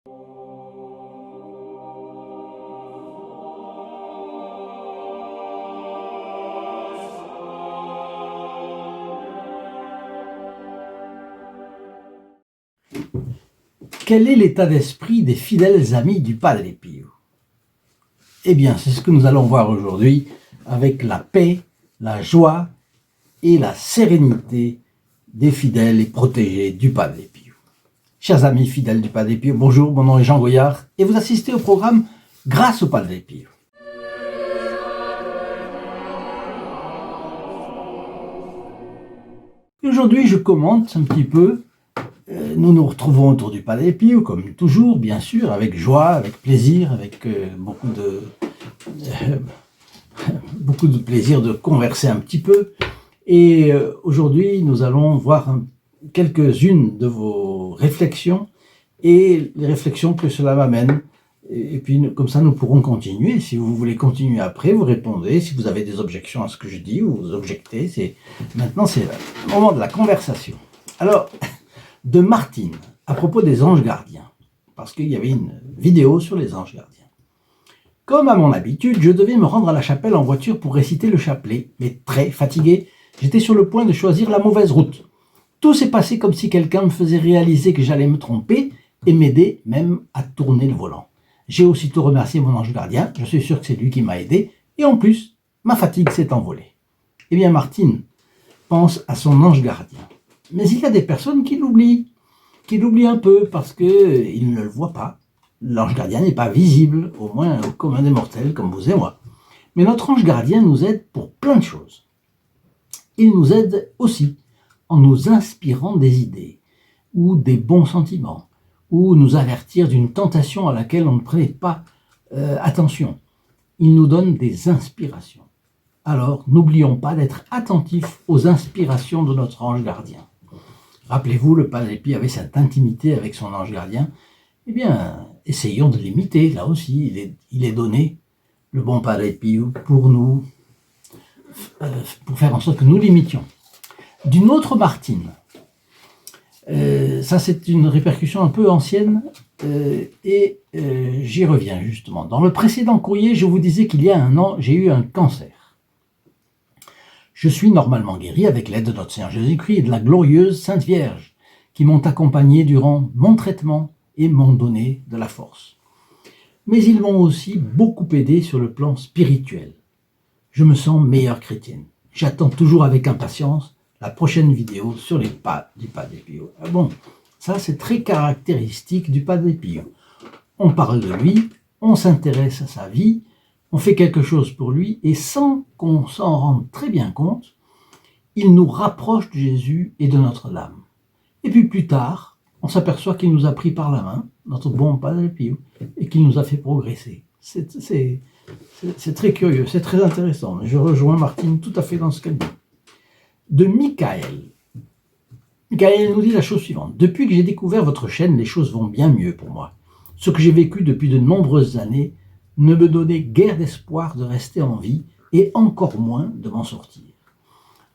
Quel est l'état d'esprit des fidèles amis du Padre Pio? Eh bien, c'est ce que nous allons voir aujourd'hui avec la paix, la joie et la sérénité des fidèles et protégés du Padre Pio. Chers amis fidèles du Padre Pio, bonjour, mon nom est Jean Goyard et vous assistez au programme Grâce au Padre Pio. Aujourd'hui, je commente un petit peu. Nous nous retrouvons autour du Padre Pio, comme toujours, bien sûr, avec joie, avec plaisir, avec beaucoup de plaisir de converser un petit peu. Et aujourd'hui, nous allons voir quelques-unes de vos réflexions et les réflexions que cela m'amène. Et puis, comme ça, nous pourrons continuer. Si vous voulez continuer après, vous répondez. Si vous avez des objections à ce que je dis, vous objectez. Maintenant, c'est le moment de la conversation. Alors, de Martine, à propos des anges gardiens, parce qu'il y avait une vidéo sur les anges gardiens. Comme à mon habitude, je devais me rendre à la chapelle en voiture pour réciter le chapelet, mais très fatigué, j'étais sur le point de choisir la mauvaise route. Tout s'est passé comme si quelqu'un me faisait réaliser que j'allais me tromper et m'aider même à tourner le volant. J'ai aussitôt remercié mon ange gardien, je suis sûr que c'est lui qui m'a aidé, et en plus, ma fatigue s'est envolée. Eh bien, Martine pense à son ange gardien. Mais il y a des personnes qui l'oublient un peu parce qu'ils ne le voient pas. L'ange gardien n'est pas visible, au moins au commun des mortels comme vous et moi. Mais notre ange gardien nous aide pour plein de choses. Il nous aide aussi en nous inspirant des idées ou des bons sentiments ou nous avertir d'une tentation à laquelle on ne prête pas attention. Il nous donne des inspirations. Alors, n'oublions pas d'être attentifs aux inspirations de notre ange gardien. Rappelez-vous, le Padre Pio avait cette intimité avec son ange gardien. Eh bien, essayons de l'imiter, là aussi. Il est donné, le bon Padre Pio, pour nous, pour faire en sorte que nous l'imitions. D'une autre Martine, ça c'est une répercussion un peu ancienne, et j'y reviens justement. Dans le précédent courrier, je vous disais qu'il y a un an, j'ai eu un cancer. Je suis normalement guéri avec l'aide de notre Seigneur Jésus-Christ et de la glorieuse Sainte Vierge qui m'ont accompagné durant mon traitement et m'ont donné de la force. Mais ils m'ont aussi beaucoup aidé sur le plan spirituel. Je me sens meilleure chrétienne. J'attends toujours avec impatience la prochaine vidéo sur les pas du Padre Pio. Ah bon, ça c'est très caractéristique du Padre Pio. On parle de lui, on s'intéresse à sa vie, on fait quelque chose pour lui et sans qu'on s'en rende très bien compte, il nous rapproche de Jésus et de notre âme. Et puis plus tard, on s'aperçoit qu'il nous a pris par la main, notre bon Padre Pio, et qu'il nous a fait progresser. C'est très curieux, c'est très intéressant. Mais je rejoins Martine tout à fait dans ce qu'elle dit. De Michael. Michael nous dit la chose suivante. Depuis que j'ai découvert votre chaîne, les choses vont bien mieux pour moi. Ce que j'ai vécu depuis de nombreuses années ne me donnait guère d'espoir de rester en vie et encore moins de m'en sortir.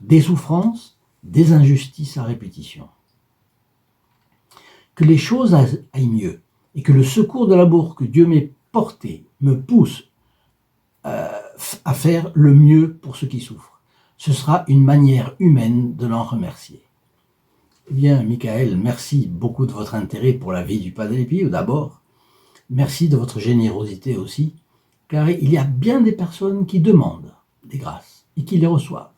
Des souffrances, des injustices à répétition. Que les choses aillent mieux et que le secours de l'amour que Dieu m'a porté me pousse à faire le mieux pour ceux qui souffrent. Ce sera une manière humaine de l'en remercier. Eh bien, Michael, merci beaucoup de votre intérêt pour la vie du Padre Pio d'abord. Merci de votre générosité aussi, car il y a bien des personnes qui demandent des grâces et qui les reçoivent.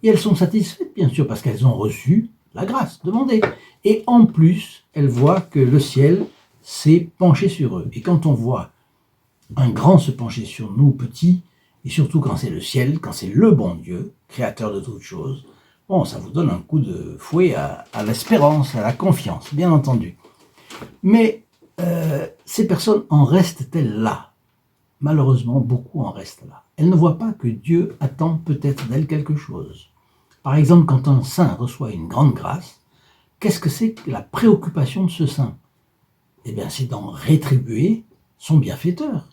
Et elles sont satisfaites, bien sûr, parce qu'elles ont reçu la grâce demandée. Et en plus, elles voient que le ciel s'est penché sur eux. Et quand on voit un grand se pencher sur nous, petits, et surtout quand c'est le ciel, quand c'est le bon Dieu, créateur de toutes choses, bon, ça vous donne un coup de fouet à l'espérance, à la confiance, bien entendu. Mais ces personnes en restent-elles là? Malheureusement, beaucoup en restent là. Elles ne voient pas que Dieu attend peut-être d'elles quelque chose. Par exemple, quand un saint reçoit une grande grâce, qu'est-ce que c'est que la préoccupation de ce saint? Eh bien, c'est d'en rétribuer son bienfaiteur.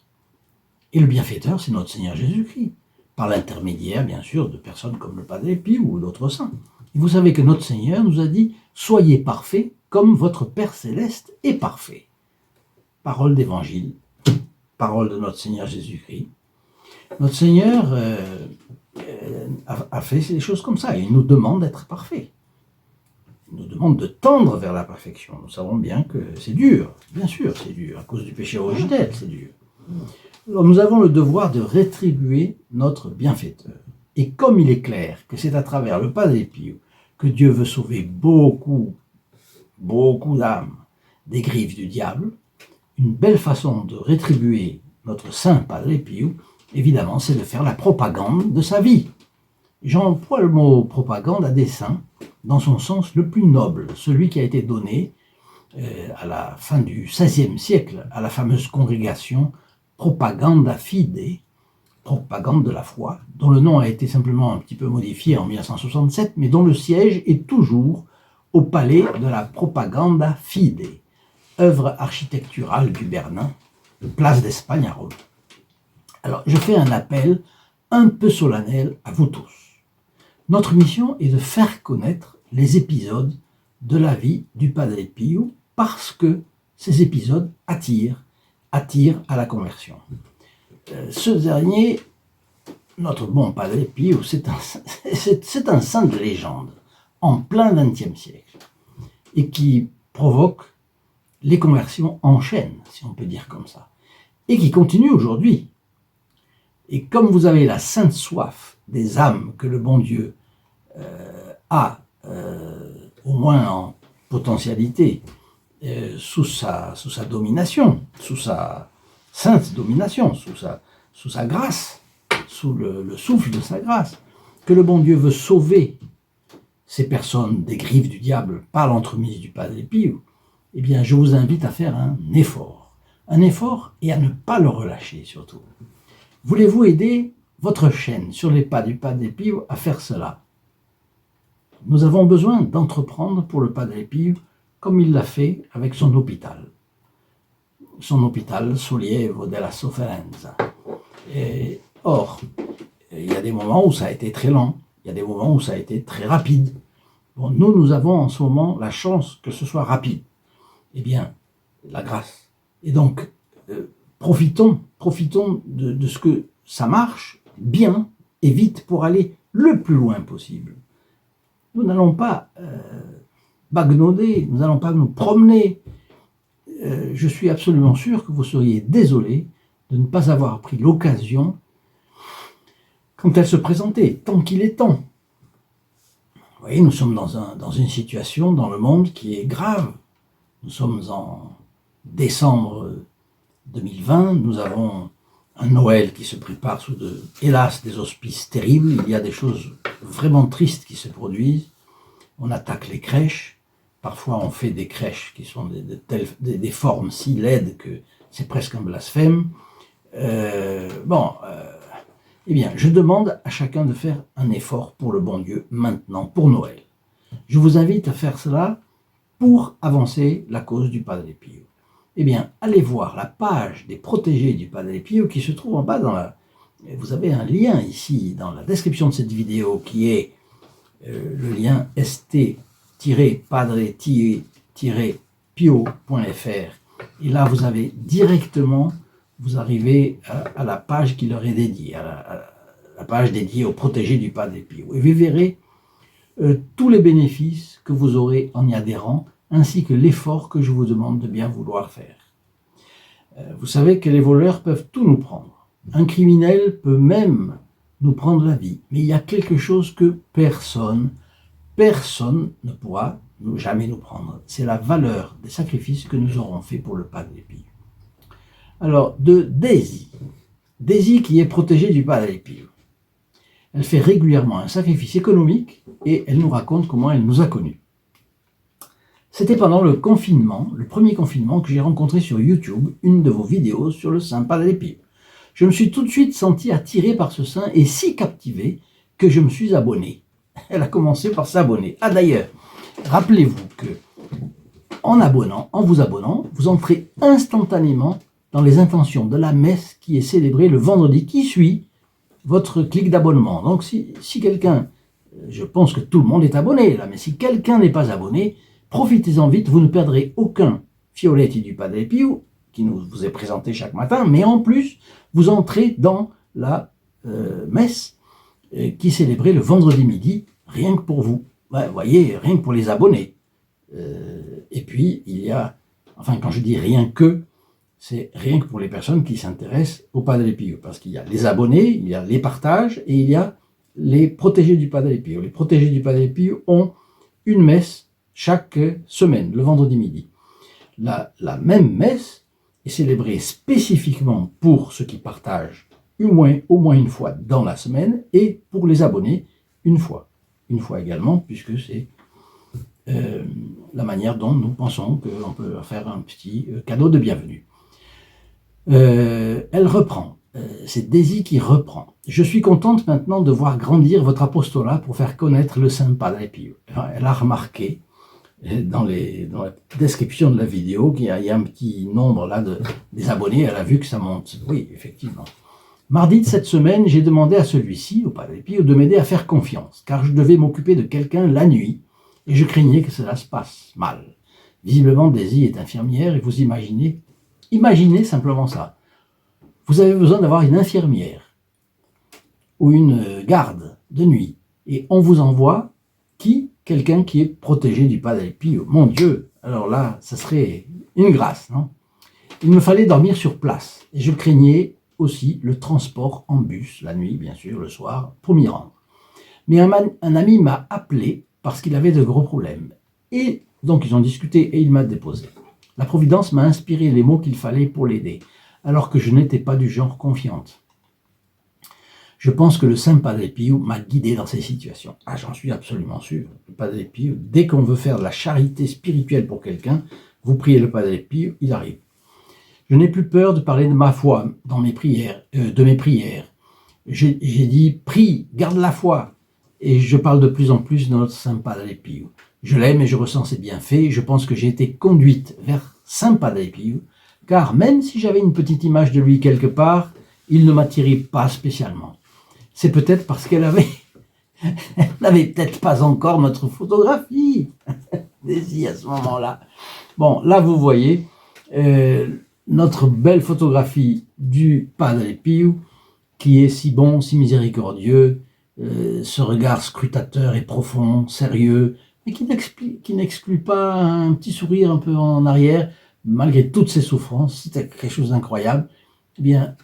Et le bienfaiteur, c'est notre Seigneur Jésus-Christ, par l'intermédiaire, bien sûr, de personnes comme le Padre Pio ou d'autres saints. Et vous savez que notre Seigneur nous a dit « Soyez parfaits comme votre Père Céleste est parfait ». parole d'évangile, parole de notre Seigneur Jésus-Christ. Notre Seigneur a fait des choses comme ça. Il nous demande d'être parfaits. Il nous demande de tendre vers la perfection. Nous savons bien que c'est dur, bien sûr c'est dur, à cause du péché originel, c'est dur. Alors nous avons le devoir de rétribuer notre bienfaiteur. Et comme il est clair que c'est à travers le Padre Pio que Dieu veut sauver beaucoup d'âmes des griffes du diable, une belle façon de rétribuer notre saint Padre Pio, évidemment, c'est de faire la propagande de sa vie. J'emploie le mot propagande à dessein, dans son sens le plus noble, celui qui a été donné à la fin du XVIe siècle à la fameuse congrégation Propaganda Fide, propagande de la foi, dont le nom a été simplement un petit peu modifié en 1967, mais dont le siège est toujours au palais de la Propaganda Fide, œuvre architecturale du Bernin, place d'Espagne à Rome. Alors, je fais un appel un peu solennel à vous tous. Notre mission est de faire connaître les épisodes de la vie du Padre Pio parce que ces épisodes attirent à la conversion. Ce dernier, notre bon Padre Pio, c'est un saint de légende en plein XXe siècle et qui provoque les conversions en chaîne, si on peut dire comme ça, et qui continue aujourd'hui. Et comme vous avez la sainte soif des âmes que le bon Dieu a, au moins en potentialité, sous sa domination, sous sa sainte domination, sous sa grâce, sous le souffle de sa grâce, que le bon Dieu veut sauver ces personnes des griffes du diable par l'entremise du Padre Pio, eh bien je vous invite à faire un effort et à ne pas le relâcher surtout. Voulez-vous aider votre chaîne sur les pas du Padre Pio à faire cela? Nous avons besoin d'entreprendre pour le Padre Pio comme il l'a fait avec son hôpital Sollievo della Sofferenza. Or, il y a des moments où ça a été très lent, il y a des moments où ça a été très rapide. Bon, nous avons en ce moment la chance que ce soit rapide. Eh bien, la grâce. Et donc, profitons de ce que ça marche bien et vite pour aller le plus loin possible. Nous n'allons pas bagnoder, nous n'allons pas nous promener. Je suis absolument sûr que vous seriez désolé de ne pas avoir pris l'occasion quand elle se présentait, tant qu'il est temps. Vous voyez, nous sommes dans une situation dans le monde qui est grave. Nous sommes en décembre 2020, nous avons un Noël qui se prépare sous hélas, des auspices terribles. Il y a des choses vraiment tristes qui se produisent. On attaque les crèches. Parfois, on fait des crèches qui sont des formes si laides que c'est presque un blasphème. Eh bien, je demande à chacun de faire un effort pour le bon Dieu maintenant, pour Noël. Je vous invite à faire cela pour avancer la cause du Padre Pio. Eh bien, allez voir la page des protégés du Padre Pio qui se trouve en bas dans la... Vous avez un lien ici dans la description de cette vidéo qui est le lien st-padre-pio.fr. Et là, vous avez directement, vous arrivez à la page qui leur est dédiée, à la page dédiée aux protégés du Padre Pio. Et vous verrez tous les bénéfices que vous aurez en y adhérant, ainsi que l'effort que je vous demande de bien vouloir faire. Vous savez que les voleurs peuvent tout nous prendre. Un criminel peut même nous prendre la vie. Mais il y a quelque chose que personne ne pourra jamais nous prendre. C'est la valeur des sacrifices que nous aurons faits pour le Padre Pio. Alors, de Daisy qui est protégée du Padre Pio. Elle fait régulièrement un sacrifice économique et elle nous raconte comment elle nous a connus. C'était pendant le confinement, le premier confinement, que j'ai rencontré sur YouTube une de vos vidéos sur le Saint Padre Pio. Je me suis tout de suite senti attiré par ce saint et si captivé que je me suis abonné. Elle a commencé par s'abonner. Ah d'ailleurs, rappelez-vous que en vous abonnant, vous entrez instantanément dans les intentions de la messe qui est célébrée le vendredi qui suit votre clic d'abonnement. Donc si quelqu'un, je pense que tout le monde est abonné là, mais si quelqu'un n'est pas abonné, profitez-en vite, vous ne perdrez aucun Fioletti du Padre Pio qui vous est présenté chaque matin, mais en plus, vous entrez dans la messe qui est célébrée le vendredi midi, rien que pour vous. Ouais, vous voyez, rien que pour les abonnés. Et puis, il y a, enfin, quand je dis rien que, c'est rien que pour les personnes qui s'intéressent au Padre Pio, parce qu'il y a les abonnés, il y a les partages, et il y a les protégés du Padre Pio. Les protégés du Padre Pio ont une messe chaque semaine, le vendredi midi. La même messe est célébrée spécifiquement pour ceux qui partagent au moins une fois dans la semaine, et pour les abonnés, une fois. Une fois également, puisque c'est la manière dont nous pensons qu'on peut faire un petit cadeau de bienvenue. Elle reprend. C'est Daisy qui reprend. Je suis contente maintenant de voir grandir votre apostolat pour faire connaître le Saint Padre Pio. Elle a remarqué dans la description de la vidéo qu'il y a un petit nombre là des abonnés. Elle a vu que ça monte. Oui, effectivement. Mardi de cette semaine, j'ai demandé à celui-ci, au Padre Pio, de m'aider à faire confiance, car je devais m'occuper de quelqu'un la nuit et je craignais que cela se passe mal. Visiblement, Daisy est infirmière et vous imaginez simplement ça. Vous avez besoin d'avoir une infirmière ou une garde de nuit. Et on vous envoie qui? Quelqu'un qui est protégé du Padre Pio. Mon Dieu, alors là, ça serait une grâce, non? Il me fallait dormir sur place. Et je craignais aussi le transport en bus, la nuit, bien sûr, le soir, pour m'y rendre. Mais un ami m'a appelé parce qu'il avait de gros problèmes. Et donc ils ont discuté et il m'a déposé. La Providence m'a inspiré les mots qu'il fallait pour l'aider, alors que je n'étais pas du genre confiante. Je pense que le Saint Padre Pio m'a guidé dans ces situations. Ah, j'en suis absolument sûr. Le Padre Pio, dès qu'on veut faire de la charité spirituelle pour quelqu'un, vous priez le Padre Pio, il arrive. Je n'ai plus peur de parler de ma foi dans mes prières, de mes prières. J'ai dit, prie, garde la foi. Et je parle de plus en plus de notre Saint Padre Pio. Je l'aime et je ressens ses bienfaits. Je pense que j'ai été conduite vers Saint Padre Pio, car même si j'avais une petite image de lui quelque part, il ne m'attirait pas spécialement. C'est peut-être parce qu'elle n'avait peut-être pas encore notre photographie, Daisy, à ce moment-là. Bon, là vous voyez notre belle photographie du Padre Pio, qui est si bon, si miséricordieux, ce regard scrutateur et profond, sérieux, mais qui n'exclut pas un petit sourire un peu en arrière, malgré toutes ses souffrances. C'était quelque chose d'incroyable. Eh bien,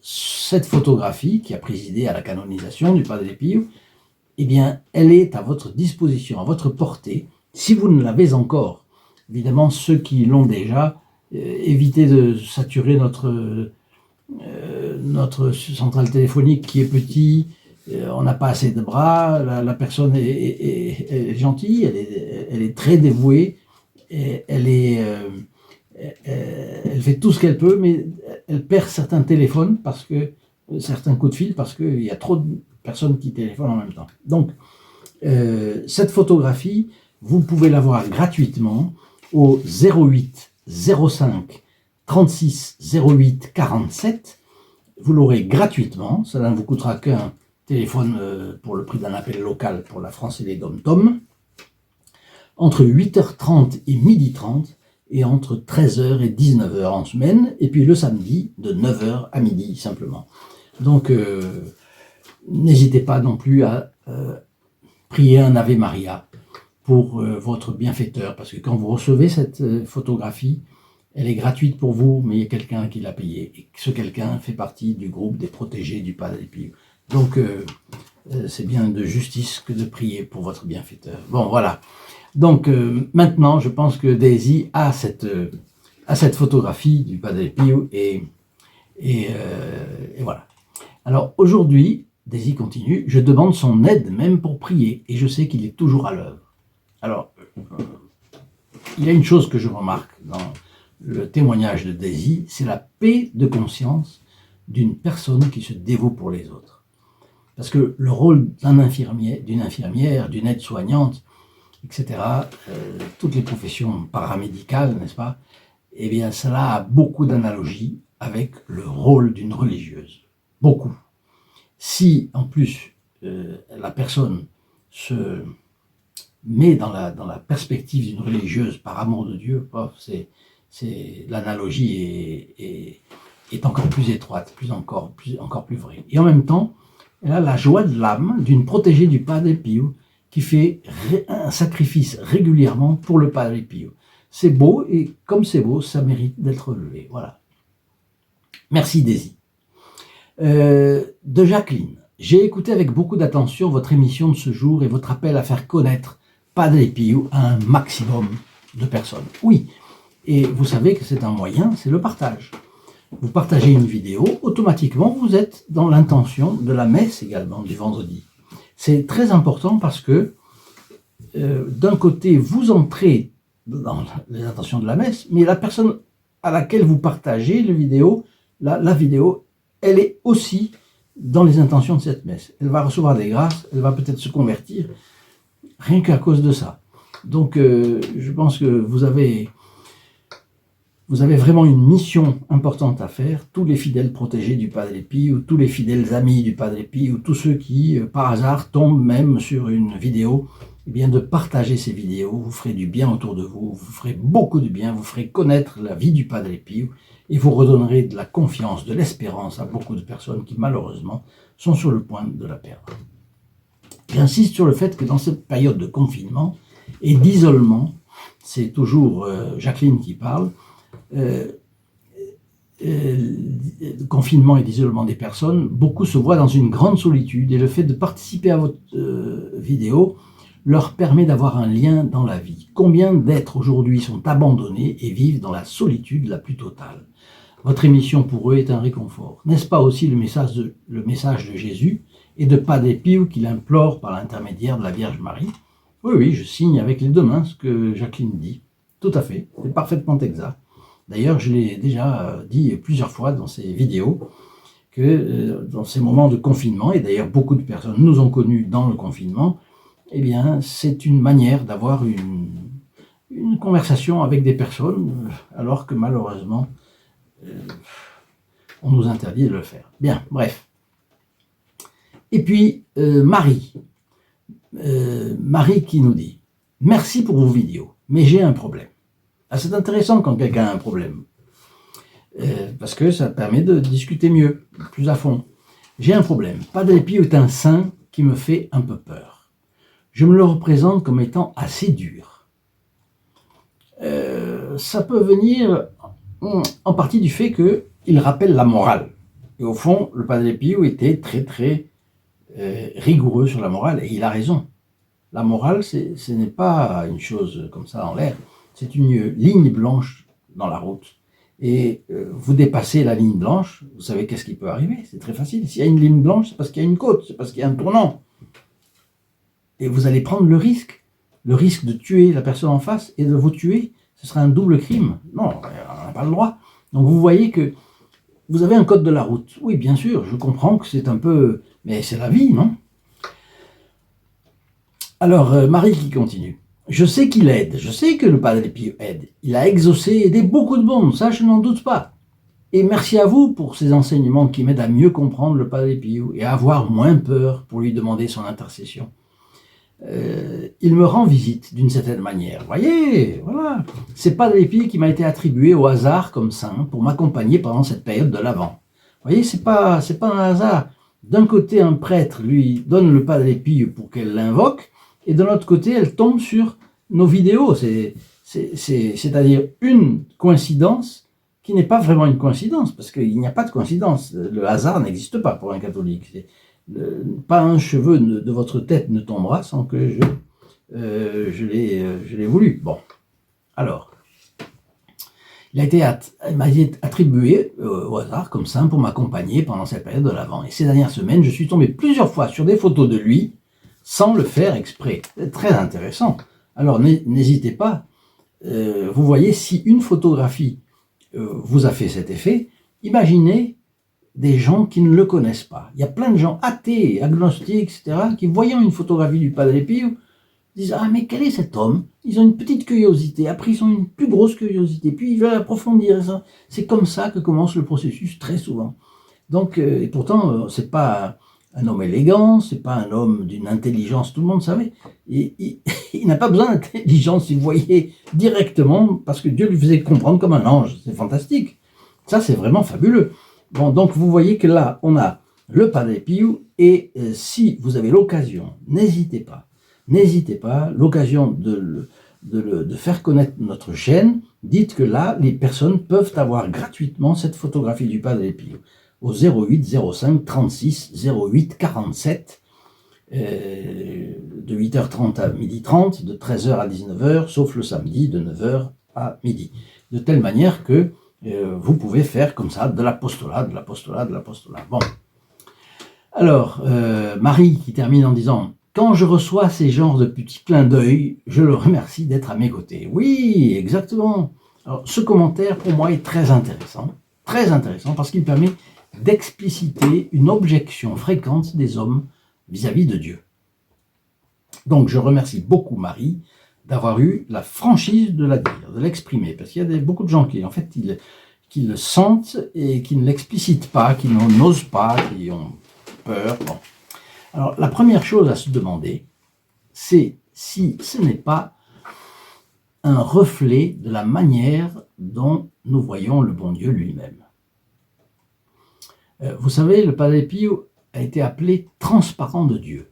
cette photographie, qui a présidé à la canonisation du Padre Pio, eh bien, elle est à votre disposition, à votre portée, si vous ne l'avez encore. Évidemment, ceux qui l'ont déjà, évitez de saturer notre centrale téléphonique qui est petit, on n'a pas assez de bras, la personne est gentille, elle est très dévouée, elle fait tout ce qu'elle peut, mais elle perd certains téléphones, certains coups de fil, parce qu'il y a trop de personnes qui téléphonent en même temps. Donc, cette photographie, vous pouvez l'avoir gratuitement au 08 05 36 08 47. Vous l'aurez gratuitement, ça ne vous coûtera qu'un téléphone pour le prix d'un appel local pour la France et les dom-toms, entre 8h30 et 12h30, et entre 13h et 19h en semaine, et puis le samedi de 9h à midi simplement. Donc n'hésitez pas non plus à prier un Ave Maria pour votre bienfaiteur, parce que quand vous recevez cette photographie, elle est gratuite pour vous, mais il y a quelqu'un qui l'a payée, et ce quelqu'un fait partie du groupe des protégés du Padre Pio. Donc c'est bien de justice que de prier pour votre bienfaiteur. Bon, voilà. Donc maintenant, je pense que Daisy a cette photographie du Padre Pio, et voilà. Alors aujourd'hui, Daisy continue, je demande son aide même pour prier, et je sais qu'il est toujours à l'œuvre. Alors, il y a une chose que je remarque dans le témoignage de Daisy, c'est la paix de conscience d'une personne qui se dévoue pour les autres. Parce que le rôle d'une infirmière, d'une aide-soignante, etc., toutes les professions paramédicales, n'est-ce pas, eh bien, cela a beaucoup d'analogies avec le rôle d'une religieuse. Beaucoup. Si, en plus, la personne se met dans la perspective d'une religieuse par amour de Dieu, c'est l'analogie est encore plus étroite, encore plus vraie. Et en même temps, elle a la joie de l'âme d'une protégée du Padre Pio qui fait un sacrifice régulièrement pour le Padre Pio. C'est beau, et comme c'est beau, ça mérite d'être relevé. Voilà. Merci Daisy. De Jacqueline. J'ai écouté avec beaucoup d'attention votre émission de ce jour et votre appel à faire connaître Padre Pio à un maximum de personnes. Oui, et vous savez que c'est un moyen, c'est le partage. Vous partagez une vidéo, automatiquement vous êtes dans l'intention de la messe également du vendredi. C'est très important parce que d'un côté vous entrez dans les intentions de la messe, mais la personne à laquelle vous partagez la vidéo, elle est aussi dans les intentions de cette messe. Elle va recevoir des grâces, elle va peut-être se convertir, rien qu'à cause de ça. Donc je pense que vous avez vraiment une mission importante à faire, tous les fidèles protégés du Padre Pio, tous les fidèles amis du Padre Pio, tous ceux qui, par hasard, tombent même sur une vidéo, eh bien de partager ces vidéos, vous ferez du bien autour de vous, vous ferez beaucoup de bien, vous ferez connaître la vie du Padre Pio, et vous redonnerez de la confiance, de l'espérance à beaucoup de personnes qui, malheureusement, sont sur le point de la perdre. J'insiste sur le fait que dans cette période de confinement et d'isolement, c'est toujours Jacqueline qui parle, confinement et d'isolement des personnes, beaucoup se voient dans une grande solitude et le fait de participer à votre vidéo leur permet d'avoir un lien dans la vie. Combien d'êtres aujourd'hui sont abandonnés et vivent dans la solitude la plus totale? Votre émission pour eux est un réconfort. N'est-ce pas aussi le message de Jésus et de Padre Pio qu'il implore par l'intermédiaire de la Vierge Marie? Oui, oui, je signe avec les deux mains ce que Jacqueline dit. Tout à fait, c'est parfaitement exact. D'ailleurs, je l'ai déjà dit plusieurs fois dans ces vidéos, que dans ces moments de confinement, et d'ailleurs beaucoup de personnes nous ont connus dans le confinement, eh bien, c'est une manière d'avoir une conversation avec des personnes, alors que malheureusement, on nous interdit de le faire. Bien, bref. Et puis, Marie qui nous dit « Merci pour vos vidéos, mais j'ai un problème. » Ah, c'est intéressant quand quelqu'un a un problème, parce que ça permet de discuter mieux, plus à fond. J'ai un problème. Padre Pio est un saint qui me fait un peu peur. Je me le représente comme étant assez dur. Ça peut venir en partie du fait qu'il rappelle la morale. Et au fond, le Padre Pio était très très rigoureux sur la morale, et il a raison. La morale, ce n'est pas une chose comme ça en l'air. C'est une ligne blanche dans la route. Et vous dépassez la ligne blanche, vous savez qu'est-ce qui peut arriver. C'est très facile. S'il y a une ligne blanche, c'est parce qu'il y a une côte, c'est parce qu'il y a un tournant. Et vous allez prendre le risque de tuer la personne en face et de vous tuer. Ce sera un double crime. Non, on n'a pas le droit. Donc vous voyez que vous avez un code de la route. Oui, bien sûr, je comprends que c'est un peu... Mais c'est la vie, non? Alors, Marie qui continue. Je sais qu'il aide, je sais que le Padre Pio aide. Il a exaucé et aidé beaucoup de monde, ça je n'en doute pas. Et merci à vous pour ces enseignements qui m'aident à mieux comprendre le Padre Pio et à avoir moins peur pour lui demander son intercession. Il me rend visite d'une certaine manière. Voyez, voilà. C'est Padre Pio qui m'a été attribué au hasard comme saint pour m'accompagner pendant cette période de l'Avent. Voyez, c'est pas un hasard. D'un côté, un prêtre lui donne le Padre Pio pour qu'elle l'invoque, et de l'autre côté, elle tombe sur nos vidéos. C'est-à-dire une coïncidence qui n'est pas vraiment une coïncidence, parce qu'il n'y a pas de coïncidence. Le hasard n'existe pas pour un catholique. Pas un cheveu de votre tête ne tombera sans que je l'ai voulu. Bon, alors, il m'a été attribué au hasard comme saint pour m'accompagner pendant cette période de l'Avent. Et ces dernières semaines, je suis tombé plusieurs fois sur des photos de lui, sans le faire exprès. C'est très intéressant. Alors n'hésitez pas, vous voyez, si une photographie vous a fait cet effet, imaginez des gens qui ne le connaissent pas. Il y a plein de gens athées, agnostiques, etc., qui voyant une photographie du Padre Pio, disent « Ah, mais quel est cet homme ?» Ils ont une petite curiosité, après ils ont une plus grosse curiosité, puis ils veulent approfondir ça. C'est comme ça que commence le processus très souvent. Donc, et pourtant, c'est pas un homme élégant, c'est pas un homme d'une intelligence, tout le monde savait. Il n'a pas besoin d'intelligence, il voyait directement, parce que Dieu lui faisait comprendre comme un ange. C'est fantastique. Ça, c'est vraiment fabuleux. Bon, donc vous voyez que là, on a le Padre Pio, et si vous avez l'occasion, n'hésitez pas, l'occasion de faire connaître notre chaîne, dites que là, les personnes peuvent avoir gratuitement cette photographie du Padre Pio au 08 05 36 08 47 de 8h30 à 12h30, de 13h à 19h, sauf le samedi de 9h à midi. De telle manière que vous pouvez faire comme ça de l'apostolat. Bon. Alors, Marie qui termine en disant « Quand je reçois ces genres de petits clins d'œil, je le remercie d'être à mes côtés. » Oui, exactement. Alors, ce commentaire, pour moi, est très intéressant parce qu'il permet d'expliciter une objection fréquente des hommes vis-à-vis de Dieu. Donc, je remercie beaucoup Marie d'avoir eu la franchise de la dire, de l'exprimer, parce qu'il y a beaucoup de gens qui, en fait, qui le sentent et qui ne l'explicitent pas, qui n'osent pas, qui ont peur. Bon. Alors, la première chose à se demander, c'est si ce n'est pas un reflet de la manière dont nous voyons le bon Dieu lui-même. Vous savez, le Padre Pio a été appelé transparent de Dieu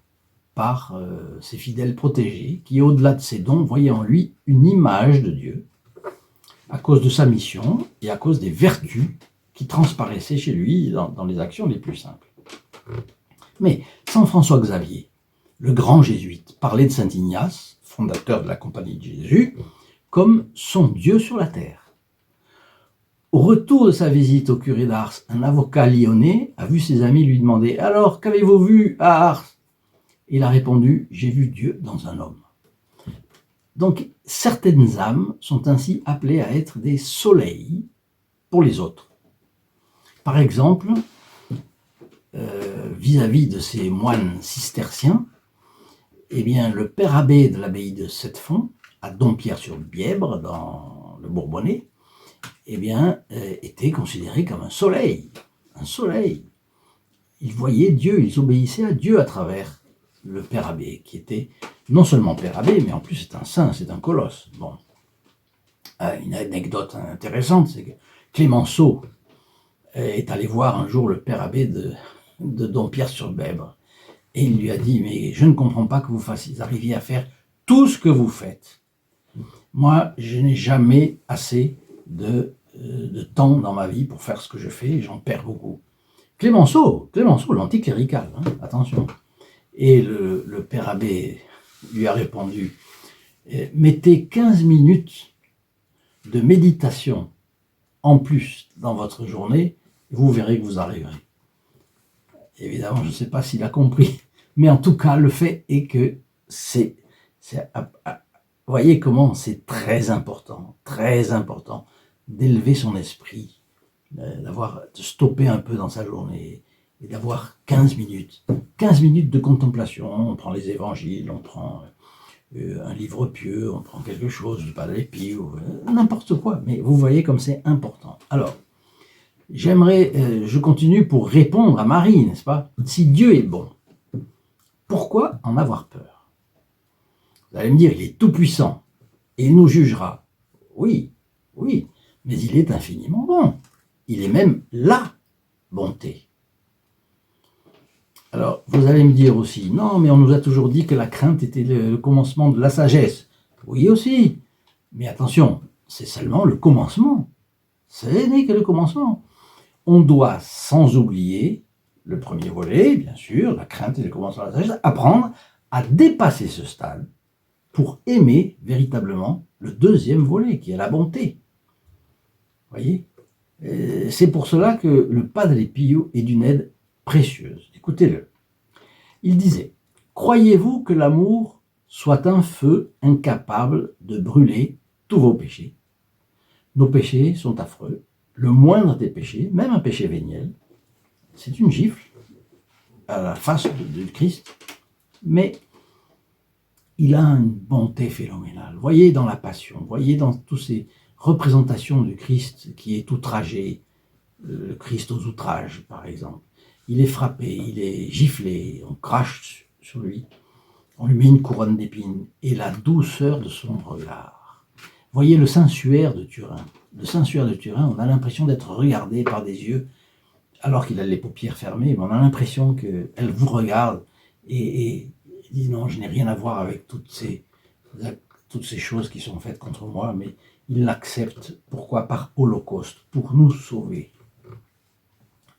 par ses fidèles protégés qui, au-delà de ses dons, voyaient en lui une image de Dieu à cause de sa mission et à cause des vertus qui transparaissaient chez lui dans les actions les plus simples. Mais Saint François Xavier, le grand jésuite, parlait de Saint Ignace, fondateur de la Compagnie de Jésus, comme son Dieu sur la terre. Au retour de sa visite au curé d'Ars, un avocat lyonnais a vu ses amis lui demander « Alors, qu'avez-vous vu à Ars ?» Il a répondu « J'ai vu Dieu dans un homme ». Donc, certaines âmes sont ainsi appelées à être des soleils pour les autres. Par exemple, vis-à-vis de ces moines cisterciens, eh bien, le père abbé de l'abbaye de Sept-Fonds, à Dompierre-sur-Bièbre, dans le Bourbonnais, eh bien, était considéré comme un soleil. Un soleil. Ils voyaient Dieu, ils obéissaient à Dieu à travers le père abbé, qui était non seulement père abbé, mais en plus c'est un saint, c'est un colosse. Bon. Une anecdote intéressante, c'est que Clémenceau est allé voir un jour le père abbé de Dompierre-sur-Bièbre, et il lui a dit « Mais je ne comprends pas que vous arriviez à faire tout ce que vous faites. Moi, je n'ai jamais assez de temps dans ma vie pour faire ce que je fais, et j'en perds beaucoup. » Clémenceau, l'anticlérical, hein, attention. Et le père abbé lui a répondu « Mettez 15 minutes de méditation en plus dans votre journée, vous verrez que vous arriverez. » Évidemment, je ne sais pas s'il a compris, mais en tout cas, le fait est que vous voyez comment c'est très important d'élever son esprit, de stopper un peu dans sa journée et d'avoir 15 minutes de contemplation. On prend les évangiles, on prend un livre pieux, on prend quelque chose, du Padre Pio, n'importe quoi, mais vous voyez comme c'est important. Alors, je continue pour répondre à Marie, n'est-ce pas? Si Dieu est bon, pourquoi en avoir peur? Vous allez me dire, il est tout-puissant et il nous jugera. Oui, mais il est infiniment bon. Il est même la bonté. Alors, vous allez me dire aussi, non, mais on nous a toujours dit que la crainte était le commencement de la sagesse. Oui aussi, mais attention, c'est seulement le commencement. Ce n'est que le commencement. On doit, sans oublier le premier volet, bien sûr, la crainte et le commencement de la sagesse, apprendre à dépasser ce stade pour aimer véritablement le deuxième volet, qui est la bonté. Vous voyez? C'est pour cela que le Padre Pio est d'une aide précieuse. Écoutez-le. Il disait « Croyez-vous que l'amour soit un feu incapable de brûler tous vos péchés? Nos péchés sont affreux. Le moindre des péchés, même un péché véniel, c'est une gifle à la face du Christ, mais il a une bonté phénoménale. Voyez dans la Passion, voyez dans toutes ces représentations du Christ qui est outragé, le Christ aux outrages par exemple. il est frappé, il est giflé, on crache sur lui, on lui met une couronne d'épines et la douceur de son regard. Voyez le Saint-Suaire de Turin. Le Saint-Suaire de Turin, on a l'impression d'être regardé par des yeux, alors qu'il a les paupières fermées, mais on a l'impression qu'elle vous regarde et dit non, je n'ai rien à voir avec toutes ces choses qui sont faites contre moi, mais il l'accepte. Pourquoi? Par holocauste, pour nous sauver.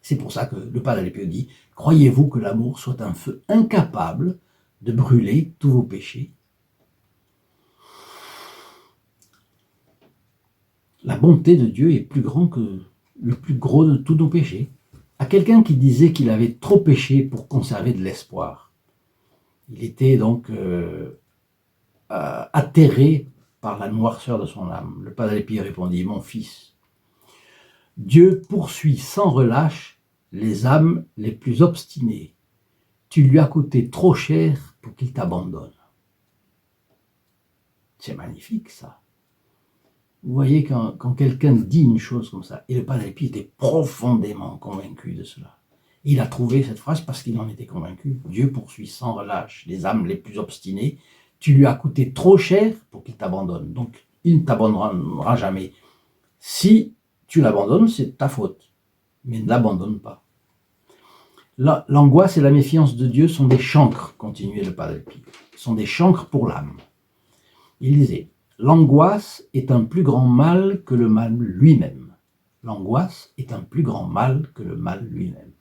C'est pour ça que le Padre Pio dit, croyez-vous que l'amour soit un feu incapable de brûler tous vos péchés? La bonté de Dieu est plus grand que le plus gros de tous nos péchés. À quelqu'un qui disait qu'il avait trop péché pour conserver de l'espoir. Il était donc atterré par la noirceur de son âme. Le Padre Pio répondit, mon fils, Dieu poursuit sans relâche les âmes les plus obstinées. Tu lui as coûté trop cher pour qu'il t'abandonne. C'est magnifique ça. Vous voyez, quand quelqu'un dit une chose comme ça, et le Padre Pio était profondément convaincu de cela. Il a trouvé cette phrase parce qu'il en était convaincu. Dieu poursuit sans relâche les âmes les plus obstinées. Tu lui as coûté trop cher pour qu'il t'abandonne. Donc, il ne t'abandonnera jamais. Si tu l'abandonnes, c'est ta faute. Mais ne l'abandonne pas. L'angoisse et la méfiance de Dieu sont des chancres, continuait le Padre Pio. Sont des chancres pour l'âme. Il disait, l'angoisse est un plus grand mal que le mal lui-même. L'angoisse est un plus grand mal que le mal lui-même.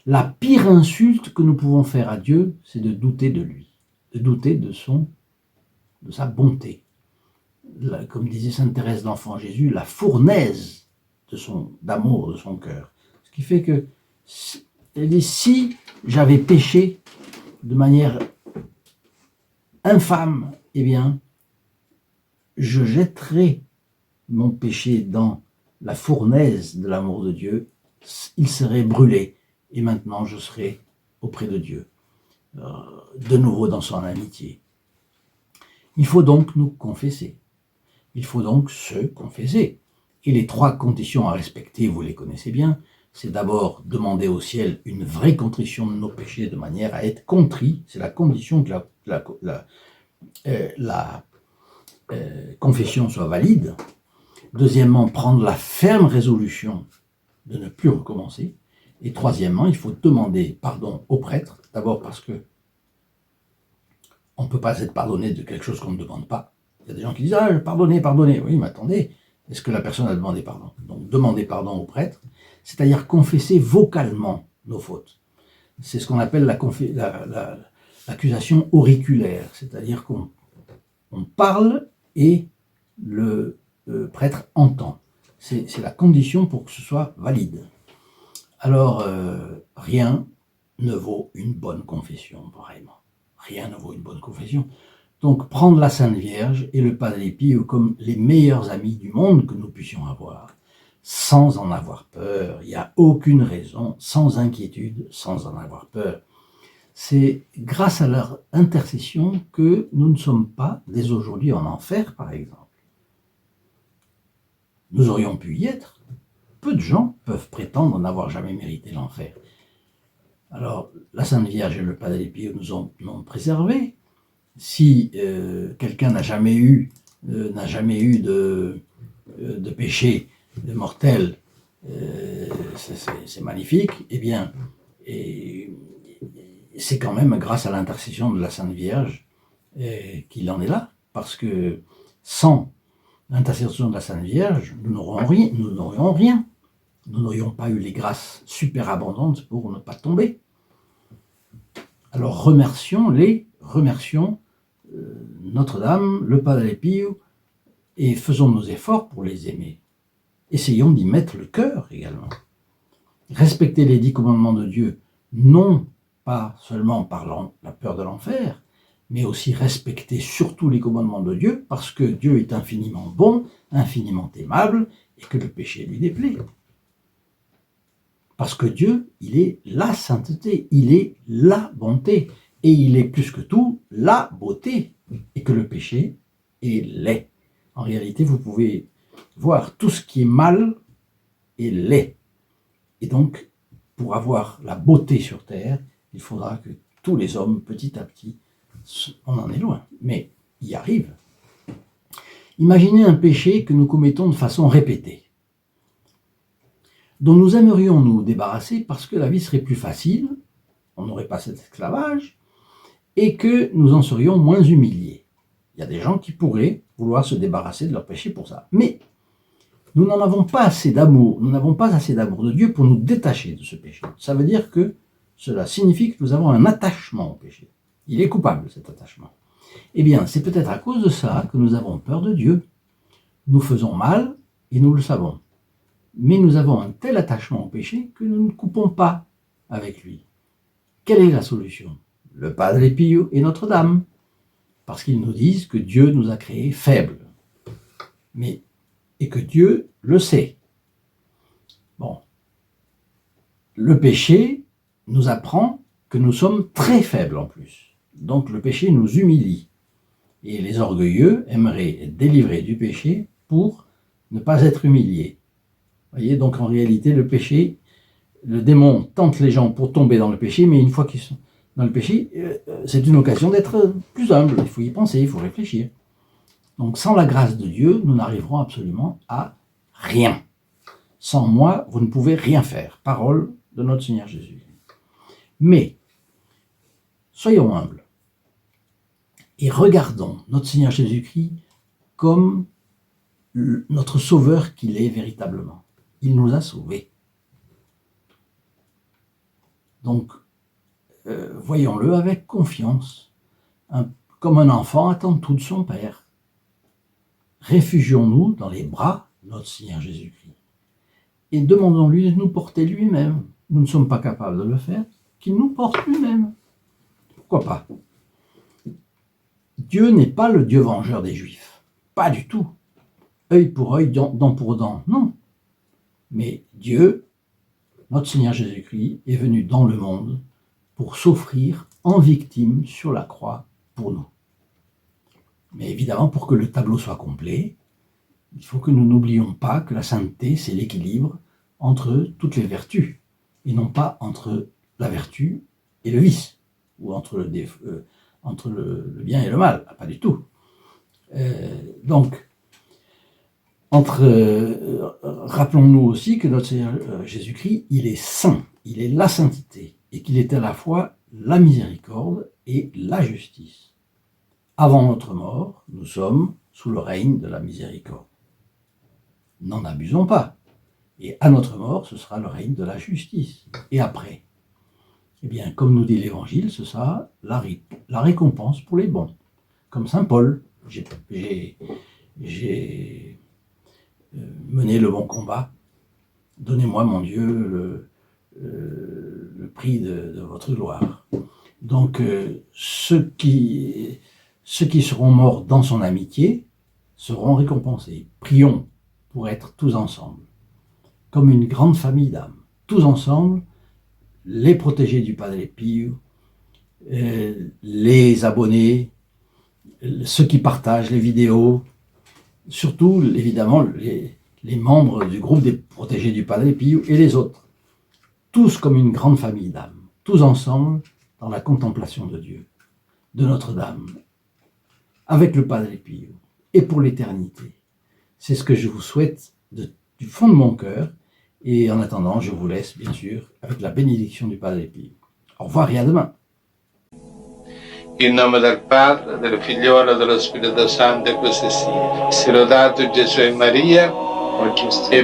La pire insulte que nous pouvons faire à Dieu, c'est de douter de lui, de douter de sa bonté. Comme disait Sainte Thérèse d'Enfant Jésus, la fournaise d'amour de son cœur. Ce qui fait que, elle dit, si j'avais péché de manière infâme, eh bien, je jetterais mon péché dans la fournaise de l'amour de Dieu, il serait brûlé. Et maintenant, je serai auprès de Dieu, de nouveau dans son amitié. Il faut donc nous confesser. Il faut donc se confesser. Et les 3 conditions à respecter, vous les connaissez bien. C'est d'abord demander au ciel une vraie contrition de nos péchés de manière à être contrit. C'est la condition que la confession soit valide. Deuxièmement, prendre la ferme résolution de ne plus recommencer. Et troisièmement, il faut demander pardon au prêtre, d'abord parce que on ne peut pas être pardonné de quelque chose qu'on ne demande pas. Il y a des gens qui disent « Ah, pardonnez. » Oui, mais attendez, est-ce que la personne a demandé pardon? Donc, demander pardon au prêtre, c'est-à-dire confesser vocalement nos fautes. C'est ce qu'on appelle l'accusation auriculaire, c'est-à-dire qu'on parle et le prêtre entend. C'est la condition pour que ce soit valide. Alors, rien ne vaut une bonne confession, vraiment. Rien ne vaut une bonne confession. Donc, prendre la Sainte Vierge et le Padre Pio comme les meilleurs amis du monde que nous puissions avoir, sans en avoir peur. Il n'y a aucune raison, sans inquiétude, sans en avoir peur. C'est grâce à leur intercession que nous ne sommes pas, dès aujourd'hui, en enfer, par exemple. Nous aurions pu y être. Peu de gens peuvent prétendre n'avoir jamais mérité l'enfer. Alors, la Sainte Vierge et le Padre Pio nous ont préservés. Si quelqu'un n'a jamais eu de péché mortel, c'est magnifique, eh bien, c'est quand même grâce à l'intercession de la Sainte Vierge qu'il en est là, parce que sans l'intercession de la Sainte Vierge, nous n'aurions rien. Nous n'aurions pas eu les grâces superabondantes pour ne pas tomber. Alors remercions Notre-Dame, le Padre Pio, et faisons nos efforts pour les aimer. Essayons d'y mettre le cœur également. Respecter les 10 commandements de Dieu, non pas seulement par la peur de l'enfer, mais aussi respecter surtout les commandements de Dieu, parce que Dieu est infiniment bon, infiniment aimable, et que le péché lui déplaît. Parce que Dieu, il est la sainteté, il est la bonté, et il est plus que tout la beauté, et que le péché est laid. En réalité, vous pouvez voir tout ce qui est mal est laid. Et donc, pour avoir la beauté sur terre, il faudra que tous les hommes, petit à petit, on en est loin, mais y arrivent. Imaginez un péché que nous commettons de façon répétée, dont nous aimerions nous débarrasser parce que la vie serait plus facile, on n'aurait pas cet esclavage, et que nous en serions moins humiliés. Il y a des gens qui pourraient vouloir se débarrasser de leur péché pour ça. Mais nous n'en avons pas assez d'amour, nous n'avons pas assez d'amour de Dieu pour nous détacher de ce péché. Ça veut dire que cela signifie que nous avons un attachement au péché. Il est coupable, cet attachement. Eh bien, c'est peut-être à cause de ça que nous avons peur de Dieu. Nous faisons mal et nous le savons. Mais nous avons un tel attachement au péché que nous ne coupons pas avec lui. Quelle est la solution? Le Padre Pio et Notre-Dame. Parce qu'ils nous disent que Dieu nous a créés faibles. Et que Dieu le sait. Bon. Le péché nous apprend que nous sommes très faibles en plus. Donc le péché nous humilie. Et les orgueilleux aimeraient être délivrés du péché pour ne pas être humiliés. Vous voyez, donc en réalité, le péché, le démon tente les gens pour tomber dans le péché, mais une fois qu'ils sont dans le péché, c'est une occasion d'être plus humble. Il faut y penser, il faut réfléchir. Donc sans la grâce de Dieu, nous n'arriverons absolument à rien. Sans moi, vous ne pouvez rien faire. Parole de notre Seigneur Jésus. Mais, soyons humbles et regardons notre Seigneur Jésus-Christ comme notre sauveur qu'il est véritablement. Il nous a sauvés. Donc, voyons-le avec confiance, comme un enfant attend tout de son Père. Réfugions-nous dans les bras de notre Seigneur Jésus-Christ et demandons-lui de nous porter lui-même. Nous ne sommes pas capables de le faire, qu'il nous porte lui-même. Pourquoi pas? Dieu n'est pas le Dieu vengeur des Juifs, pas du tout. Œil pour œil, dent pour dent, non. Mais Dieu, notre Seigneur Jésus-Christ, est venu dans le monde pour s'offrir en victime sur la croix pour nous. Mais évidemment, pour que le tableau soit complet, il faut que nous n'oublions pas que la sainteté, c'est l'équilibre entre toutes les vertus, et non pas entre la vertu et le vice, ou entre le bien et le mal, pas du tout. Donc, rappelons-nous aussi que notre Seigneur Jésus-Christ, il est saint, il est la sainteté, et qu'il est à la fois la miséricorde et la justice. Avant notre mort, nous sommes sous le règne de la miséricorde. N'en abusons pas. Et à notre mort, ce sera le règne de la justice. Et après, eh bien, comme nous dit l'Évangile, ce sera la récompense pour les bons. Comme saint Paul, j'ai mené le bon combat. Donnez-moi, mon Dieu, le prix de votre gloire. Donc, ceux qui seront morts dans son amitié seront récompensés. Prions pour être tous ensemble, comme une grande famille d'âmes, tous ensemble, les protégés du Padre Pio, les abonnés, ceux qui partagent les vidéos, surtout évidemment les membres du groupe des protégés du Padre Pio et les autres, tous comme une grande famille d'âmes, tous ensemble dans la contemplation de Dieu, de Notre-Dame, avec le Padre Pio et pour l'éternité. C'est ce que je vous souhaite du fond de mon cœur. Et en attendant, je vous laisse, bien sûr, avec la bénédiction du Padre Pio. Au revoir et à demain. In nome del Padre, del Figliolo e dello Spirito Santo, e così sia. Sia lodato Gesù e Maria, oggi e